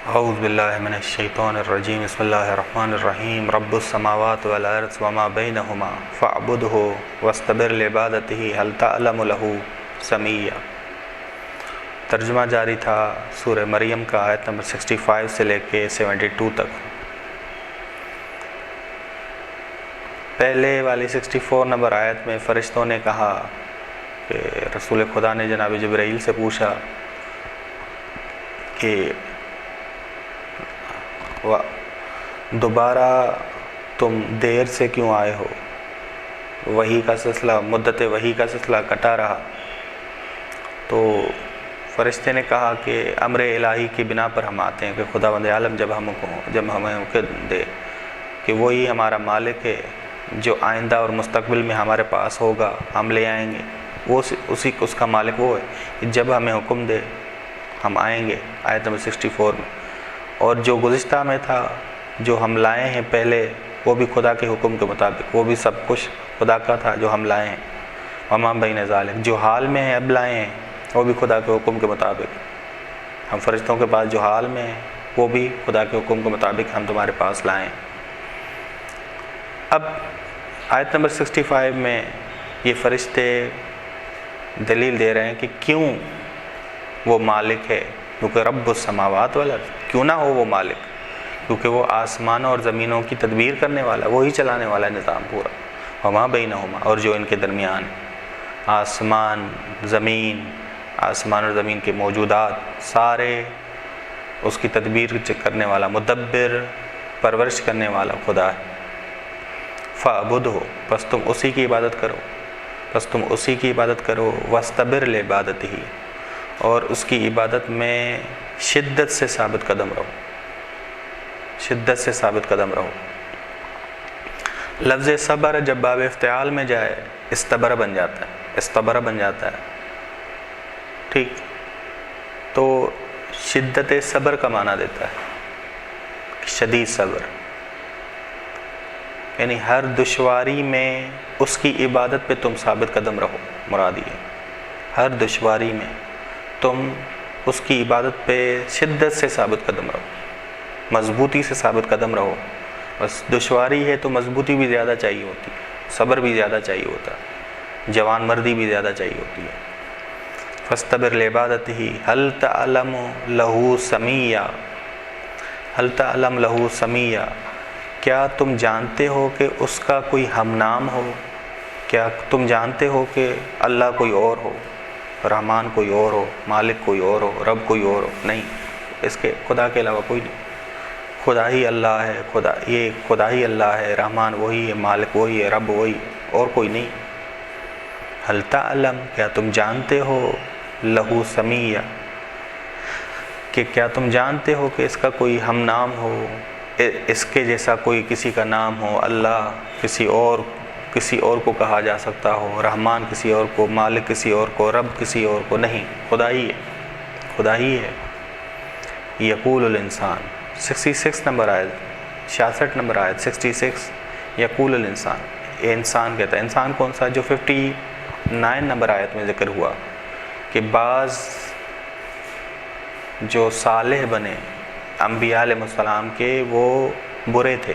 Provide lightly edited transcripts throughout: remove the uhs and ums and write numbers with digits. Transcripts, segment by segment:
اعوذ باللہ من الشیطان الرجیم بسم اللہ الرحمن الرحیم رب السماوات والارض وما بینہما فاعبدہ واستبر لعبادتہ هل تعلم لہ سمیہ۔ ترجمہ جاری تھا سورہ مریم کا آیت نمبر 65 سے لے کے 72 تک۔ پہلے والی 64 نمبر آیت میں فرشتوں نے کہا کہ رسول خدا نے جناب جبرائیل سے پوچھا کہ دوبارہ تم دیر سے کیوں آئے ہو؟ وحی کا سلسلہ، مدت وحی کا سلسلہ کٹا رہا۔ تو فرشتے نے کہا کہ امر الہی کی بنا پر ہم آتے ہیں کہ خداوند عالم جب ہمیں حکم دے کہ وہی ہمارا مالک ہے، جو آئندہ اور مستقبل میں ہمارے پاس ہوگا ہم لے آئیں گے، وہ اس کا مالک وہ ہے کہ جب ہمیں حکم دے ہم آئیں گے، آیت نمبر 64 میں۔ اور جو گزشتہ میں تھا، جو ہم لائے ہیں پہلے، وہ بھی خدا کے حکم کے مطابق، وہ بھی سب کچھ خدا کا تھا جو ہم لائے ہیں۔ وما بین ذالک، جو حال میں ہیں اب لائے ہیں، وہ بھی خدا کے حکم کے مطابق۔ ہم فرشتوں کے پاس جو حال میں ہیں وہ بھی خدا کے حکم کے مطابق ہم تمہارے پاس لائے ہیں۔ اب آیت نمبر 65 میں یہ فرشتے دلیل دے رہے ہیں کہ کیوں وہ مالک ہے، کیونکہ رب السماوات والارض، کیوں نہ ہو وہ مالک، کیونکہ وہ آسمانوں اور زمینوں کی تدبیر کرنے والا، وہی چلانے والا نظام پورا۔ وما بینہما، اور جو ان کے درمیان آسمان اور زمین کے موجودات سارے، اس کی تدبیر کرنے والا، مدبر، پرورش کرنے والا خدا ہے۔ فاعبدہ، پس تم اسی کی عبادت کرو، واستبر لعبادتہ، اور اس کی عبادت میں شدت سے ثابت قدم رہو۔ لفظ صبر جب باب افتعال میں جائے استبر بن جاتا ہے، ٹھیک؟ تو شدت صبر کا معنی دیتا ہے، شدید صبر، یعنی ہر دشواری میں اس کی عبادت پہ تم ثابت قدم رہو، مراد یہ ہر دشواری میں تم اس کی عبادت پہ شدت سے ثابت قدم رہو، مضبوطی سے ثابت قدم رہو۔ بس دشواری ہے تو مضبوطی بھی زیادہ چاہیے ہوتی ہے، صبر بھی زیادہ چاہیے ہوتا ہے، جوان مردی بھی زیادہ چاہیے ہوتی ہے۔ فاستبر لعبادتہ هل تعلم لہ سمیہ، کیا تم جانتے ہو کہ اس کا کوئی ہم نام ہو؟ کیا تم جانتے ہو کہ اللہ کوئی اور ہو، رحمان کوئی اور ہو، مالک کوئی اور ہو، رب کوئی اور ہو؟ نہیں، اس کے خدا کے علاوہ کوئی نہیں۔ خدا ہی اللہ ہے، خدا ہی اللہ ہے، رحمان وہی ہے، مالک وہی ہے، رب وہی، اور کوئی نہیں۔ هل تعلم، کیا تم جانتے ہو، لہو سمیہ، کہ کیا تم جانتے ہو کہ اس کا کوئی ہم نام ہو، اس کے جیسا کوئی کسی کا نام ہو؟ اللہ کسی اور کو کہا جا سکتا ہو، رحمان کسی اور کو، مالک کسی اور کو، رب کسی اور کو، نہیں، خدا ہی ہے۔ یقول الانسان، 66 نمبر آیت، 66 نمبر آیت 66، یقول الانسان، انسان کہتا ہے۔ انسان کون سا؟ جو 59 نمبر آیت میں ذکر ہوا کہ بعض جو صالح بنے انبیاء علیہ السلام کے، وہ برے تھے،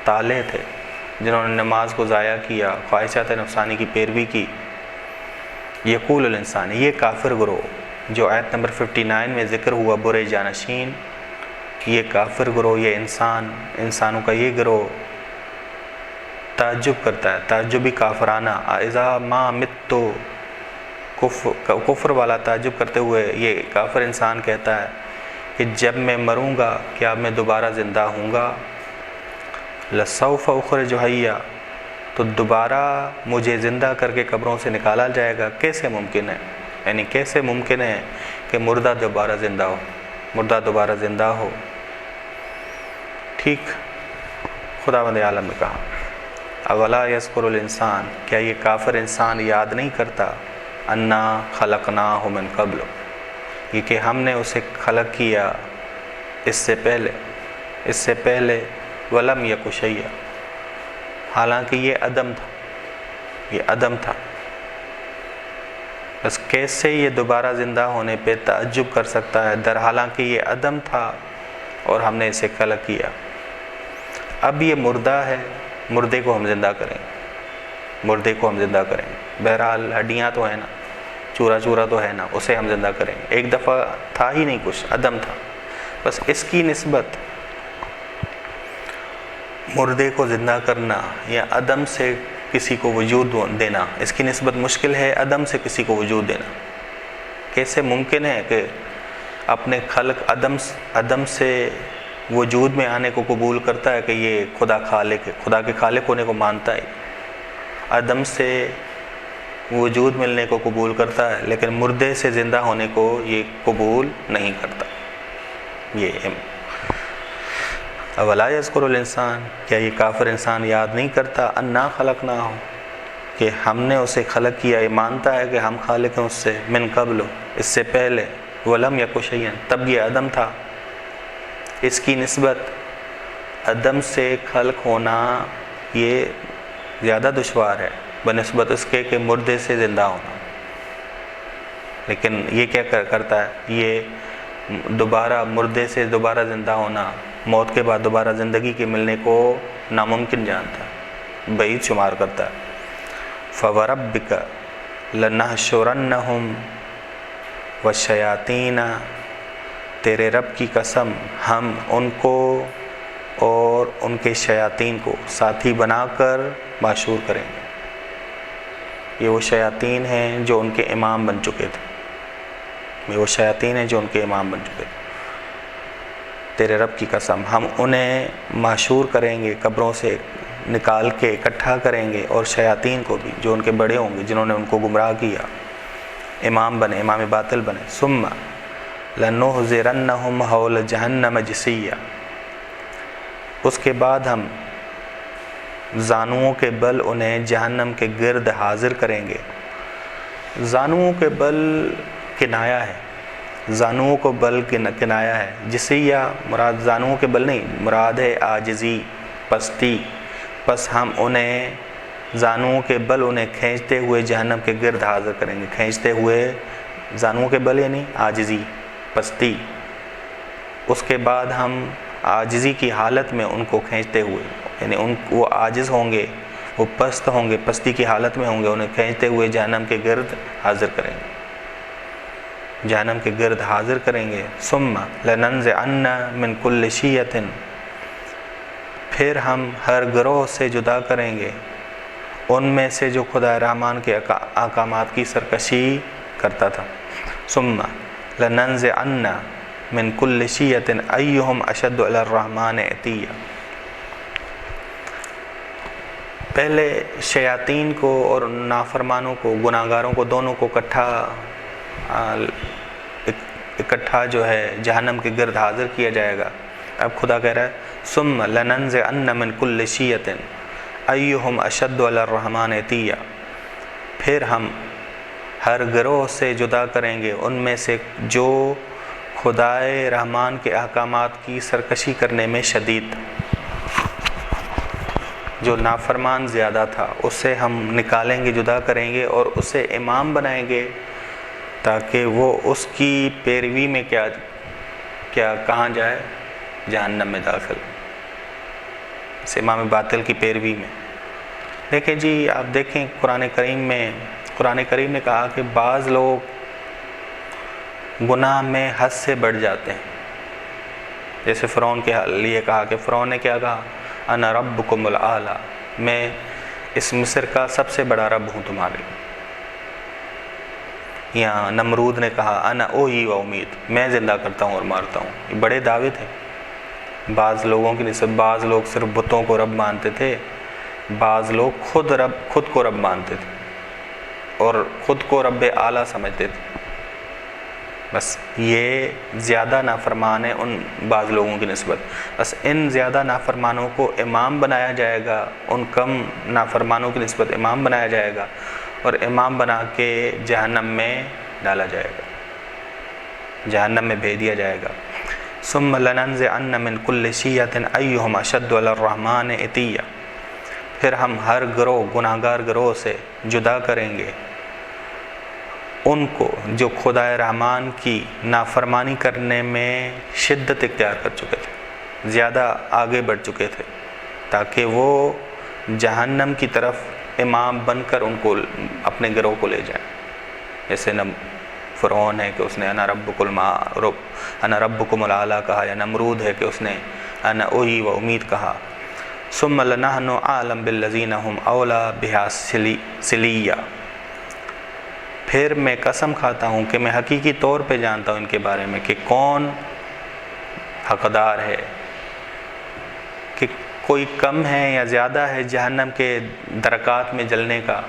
طالح تھے، جنہوں نے نماز کو ضائع کیا، خواہشات نفسانی کی پیروی کی۔ یقول الانسان، یہ کافر گروہ جو آیت نمبر 59 میں ذکر ہوا، برے جانشین، یہ کافر گروہ، یہ انسانوں کا یہ گروہ تعجب کرتا ہے، تعجبی کافرانہ، اذا ما مت، کفر والا تعجب کرتے ہوئے یہ کافر انسان کہتا ہے کہ جب میں مروں گا کیا میں دوبارہ زندہ ہوں گا؟ لسوف اخرج حیّ، تو دوبارہ مجھے زندہ کر کے قبروں سے نکالا جائے گا۔ کیسے ممکن ہے؟ یعنی کیسے ممکن ہے کہ مردہ دوبارہ زندہ ہو؟ ٹھیک، خداوند عالم نے کہا اولا یذکر الانسان، کیا یہ کافر انسان یاد نہیں کرتا، انا خلقناہ من قبل، یہ کہ ہم نے اسے خلق کیا اس سے پہلے، ولم یک شیئا، حالانکہ یہ عدم تھا، بس کیسے یہ دوبارہ زندہ ہونے پہ تعجب کر سکتا ہے، در حالانکہ یہ عدم تھا اور ہم نے اسے خلق کیا۔ اب یہ مردہ ہے، مردے کو ہم زندہ کریں گے، مردے کو ہم زندہ کریں گے۔ بہرحال ہڈیاں تو ہیں نا، چورا چورا تو ہے نا، اسے ہم زندہ کریں گے۔ ایک دفعہ تھا ہی نہیں کچھ، عدم تھا، بس اس کی نسبت مردے کو زندہ کرنا یا عدم سے کسی کو وجود دینا، اس کی نسبت مشکل ہے عدم سے کسی کو وجود دینا۔ کیسے ممکن ہے کہ اپنے خلق عدم سے وجود میں آنے کو قبول کرتا ہے کہ یہ خدا خالق ہے، خدا کے خالق ہونے کو مانتا ہے، عدم سے وجود ملنے کو قبول کرتا ہے، لیکن مردے سے زندہ ہونے کو یہ قبول نہیں کرتا۔ یہ اولا یذکر الانسان، کیا یہ کافر انسان یاد نہیں کرتا انا خلقناہ، کہ ہم نے اسے خلق کیا، یہ مانتا ہے کہ ہم خالق ہیں اس سے، من قبل، اس سے پہلے، ولم یک شیئا، تب یہ عدم تھا۔ اس کی نسبت عدم سے خلق ہونا یہ زیادہ دشوار ہے بنسبت اس کے کہ مردے سے زندہ ہونا۔ لیکن یہ کیا کرتا ہے، یہ دوبارہ مردے سے دوبارہ زندہ ہونا، موت کے بعد دوبارہ زندگی کے ملنے کو ناممکن جانتا ہے، بعید شمار کرتا ہے۔ فَوَرَبِّكَ لَنَحْشُرَنَّهُمْ وَالشَّيَاطِينَ، تیرے رب کی قسم ہم ان کو اور ان کے شیاطین کو ساتھی بنا کر معشور کریں گے۔ یہ وہ شیاطین ہیں جو ان کے امام بن چکے تھے، یہ وہ شیاطین ہیں جو ان کے امام بن چکے تھے۔ تیرے رب کی قسم ہم انہیں معشور کریں گے، قبروں سے نکال کے اکٹھا کریں گے، اور شیاطین کو بھی جو ان کے بڑے ہوں گے، جنہوں نے ان کو گمراہ کیا، امام بنے، امام باطل بنے۔ ثم لنحضرنہم حول جہنم جثیا، اس کے بعد ہم زانوؤں کے بل انہیں جہنم کے گرد حاضر کریں گے۔ زانوؤں کے بل کنایا ہے، زانوؤں کو بل کنایا ہے، جثیہ مراد زانوؤں کے بل نہیں، مراد ہے عاجزی، پستی۔ پس ہم انہیں زانوؤں کے بل انہیں کھینچتے ہوئے جہنم کے گرد حاضر کریں گے۔ کھینچتے ہوئے زانوؤں کے بل یعنی عاجزی، پستی۔ اس کے بعد ہم عاجزی کی حالت میں ان کو کھینچتے ہوئے، یعنی وہ عاجز ہوں گے، وہ پست ہوں گے، پستی کی حالت میں ہوں گے، انہیں کھینچتے ہوئے جہنم کے گرد حاضر کریں گے، جہنم کے گرد حاضر کریں گے۔ ثم لننزعن من کل شیعۃ، پھر ہم ہر گروہ سے جدا کریں گے ان میں سے جو خدا رحمان کے احکامات کی سرکشی کرتا تھا۔ ثم لننزعن من کل شیعۃ ایہم اشد علی الرحمن عتیا، پہلے شیاطین کو اور نافرمانوں کو، گناہگاروں کو، دونوں کو اکٹھا جو ہے جہنم کے گرد حاضر کیا جائے گا۔ اب خدا کہہ رہا ہے ثم لننزعن من کل شیعۃ ایہم اشد علی الرحمن عتیا، پھر ہم ہر گروہ سے جدا کریں گے ان میں سے جو خدائے رحمان کے احکامات کی سرکشی کرنے میں شدید، جو نافرمان زیادہ تھا اسے ہم نکالیں گے، جدا کریں گے اور اسے امام بنائیں گے تاکہ وہ اس کی پیروی میں کیا کہاں جائے، جہنم میں داخل، اس امام باطل کی پیروی میں۔ دیکھیں جی، آپ دیکھیں قرآن کریم نے کہا کہ بعض لوگ گناہ میں حد سے بڑھ جاتے ہیں، جیسے فرعون کے لیے کہا کہ فرعون نے کیا کہا، انا ربکم الاعلی، میں اس مصر کا سب سے بڑا رب ہوں تمہارے۔ یہاں نمرود نے کہا انا اوحی و امید، میں زندہ کرتا ہوں اور مارتا ہوں۔ یہ بڑے دعوے تھے۔ بعض لوگوں کی نسبت، بعض لوگ صرف بتوں کو رب مانتے تھے، بعض لوگ خود کو رب مانتے تھے اور خود کو رب اعلیٰ سمجھتے تھے۔ بس یہ زیادہ نافرمان ہیں ان بعض لوگوں کی نسبت۔ بس ان زیادہ نافرمانوں کو امام بنایا جائے گا، ان کم نافرمانوں کی نسبت امام بنایا جائے گا، اور امام بنا کے جہنم میں ڈالا جائے گا، جہنم میں بھیج دیا جائے گا۔ ثم لننزعن من کل شیعۃ ایہم اشد علی الرحمن عتیا، پھر ہم ہر گروہ، گناہگار گروہ سے جدا کریں گے ان کو جو خدائے رحمان کی نافرمانی کرنے میں شدت اختیار کر چکے تھے، زیادہ آگے بڑھ چکے تھے، تاکہ وہ جہنم کی طرف امام بن کر ان کو اپنے گروہ کو لے جائیں. جیسے فرعون ہے کہ اس نے انا ربکم الاعلیٰ کہا، یا نمرود ہے کہ اس نے انا اوحی و امید کہا. ثم لنحن اعلم بالذین هم اولیٰ بہا صلیہ، پھر میں قسم کھاتا ہوں کہ میں حقیقی طور پہ جانتا ہوں ان کے بارے میں کہ کون حقدار ہے، کہ کوئی کم ہے یا زیادہ ہے جہنم کے درکات میں جلنے کا،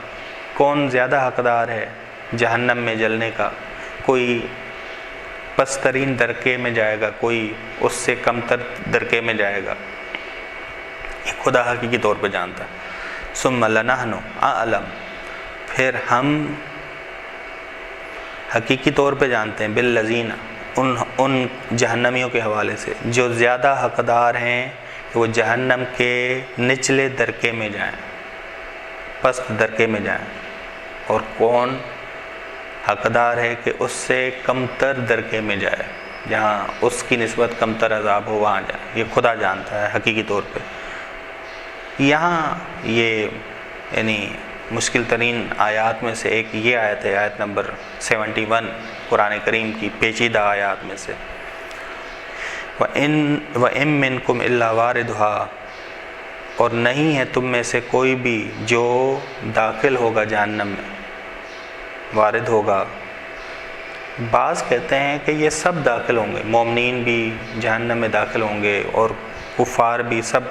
کون زیادہ حقدار ہے جہنم میں جلنے کا، کوئی پسترین درکے میں جائے گا، کوئی اس سے کم تر درکے میں جائے گا. یہ خدا حقیقی طور پہ جانتا ہے. ثم لنحن اعلم، پھر ہم حقیقی طور پہ جانتے ہیں بالذین، ان جہنمیوں کے حوالے سے جو زیادہ حقدار ہیں کہ وہ جہنم کے نچلے درکے میں جائیں، پست درکے میں جائیں، اور کون حقدار ہے کہ اس سے کم تر درکے میں جائے، جہاں اس کی نسبت کم تر عذاب ہو وہاں جائے. یہ خدا جانتا ہے حقیقی طور پہ. یہاں یہ یعنی مشکل ترین آیات میں سے ایک یہ آیت ہے، آیت نمبر 71 قرآن کریم کی پیچیدہ آیات میں سے. وَإِن مِّنكُمْ إِلَّا وَارِدُهَا، اور نہیں ہے تم میں سے کوئی بھی جو داخل ہوگا جہنم میں، وارد ہوگا. بعض کہتے ہیں کہ یہ سب داخل ہوں گے، مومنین بھی جہنم میں داخل ہوں گے اور کفار بھی، سب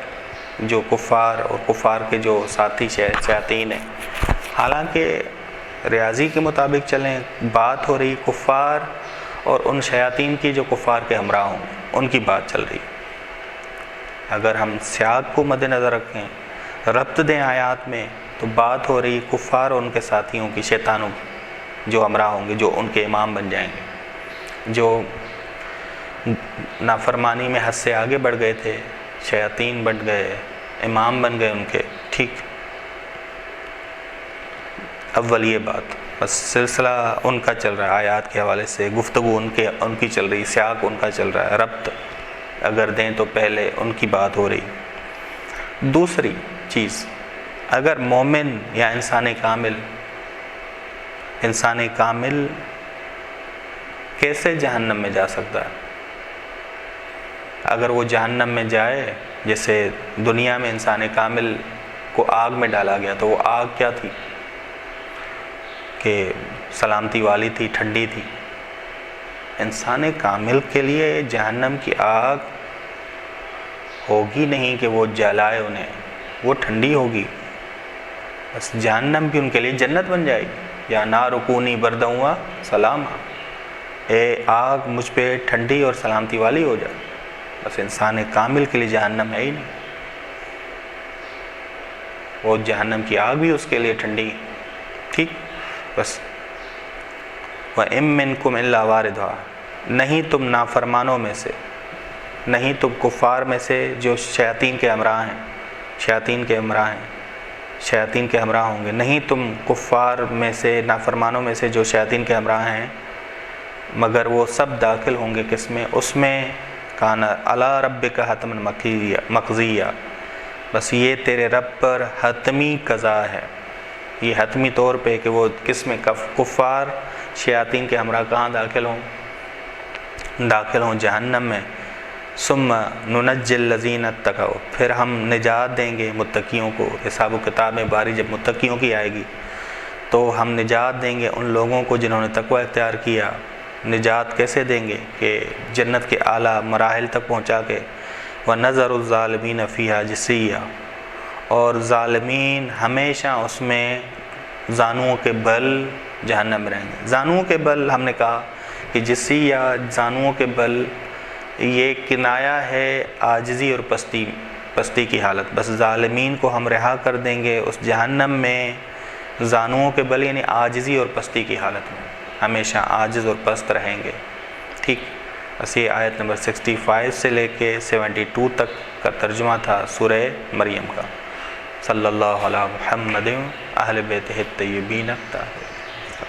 جو کفار اور کفار کے جو ساتھی شیاطین ہیں. حالانکہ ریاضی کے مطابق چلیں، بات ہو رہی کفار اور ان شیاطین کی جو کفار کے ہمراہ ہوں گے، ان کی بات چل رہی. اگر ہم سیاق کو مد نظر رکھیں، ربط دیں آیات میں، تو بات ہو رہی کفار اور ان کے ساتھیوں کی، شیطانوں کی جو ہمراہ ہوں گے، جو ان کے امام بن جائیں گے، جو نافرمانی میں حد سے آگے بڑھ گئے تھے، شیاطین بن گئے، امام بن گئے ان کے. ٹھیک، اول یہ بات، بس سلسلہ ان کا چل رہا ہے، آیات کے حوالے سے گفتگو ان کی چل رہی، سیاق ان کا چل رہا ہے. ربط اگر دیں تو پہلے ان کی بات ہو رہی. دوسری چیز، اگر مومن یا انسان کامل کیسے جہنم میں جا سکتا ہے؟ اگر وہ جہنم میں جائے، جیسے دنیا میں انسان کامل کو آگ میں ڈالا گیا، تو وہ آگ کیا تھی کہ سلامتی والی تھی، ٹھنڈی تھی. انسان کامل کے لیے جہنم کی آگ ہوگی نہیں کہ وہ جلائے انہیں، وہ ٹھنڈی ہوگی. بس جہنم بھی ان کے لیے جنت بن جائے گی. یا نار کونی برداً و سلاما، اے آگ مجھ پہ ٹھنڈی اور سلامتی والی ہو جائے. بس انسان کامل کے لیے جہنم ہے ہی نہیں، وہ جہنم کی آگ بھی اس کے لیے ٹھنڈی. ٹھیک، بس وَإِن مِّنكُمْ إِلَّا وَارِدُهَا، نہیں تم نافرمانوں میں سے، نہیں تم کفار میں سے جو شیاطین کے ہمراہ ہیں، شیاطین کے ہمراہ ہوں گے، نہیں تم کفار میں سے، نافرمانوں میں سے جو شیاطین کے ہمراہ ہیں، مگر وہ سب داخل ہوں گے کس میں؟ اس میں کان علی ربک حتما مقضیہ، بس یہ تیرے رب پر حتمی قضا ہے. یہ حتمی طور پہ کہ وہ کس میں؟ کفار شیاطین کے ہمراہ کہاں داخل ہوں جہنم میں. ثم ننجی الذین اتقوا، پھر ہم نجات دیں گے متقیوں کو. حساب و کتاب میں باری جب متقیوں کی آئے گی تو ہم نجات دیں گے ان لوگوں کو جنہوں نے تقوی اختیار کیا. نجات کیسے دیں گے؟ کہ جنت کے اعلیٰ مراحل تک پہنچا کے. وَنَذَرُ الظَّالِمِينَ فِيهَا جِثِيًّا، اور ظالمین ہمیشہ اس میں زانوؤں کے بل جہنم میں رہیں گے. زانوؤں کے بل ہم نے کہا کہ جِثِيًّا، زانوؤں کے بل، یہ کنایا ہے عاجزی اور پستی کی حالت. بس ظالمین کو ہم رہا کر دیں گے اس جہنم میں زانوؤں کے بل، یعنی عاجزی اور پستی کی حالت میں، ہمیشہ عاجز اور پست رہیں گے. ٹھیک، بس یہ آیت نمبر 65 سے لے کے 72 تک کا ترجمہ تھا سورہ مریم کا. صلی اللہ علیہ محمد اہل بیتہ الطیبین الطاہرین.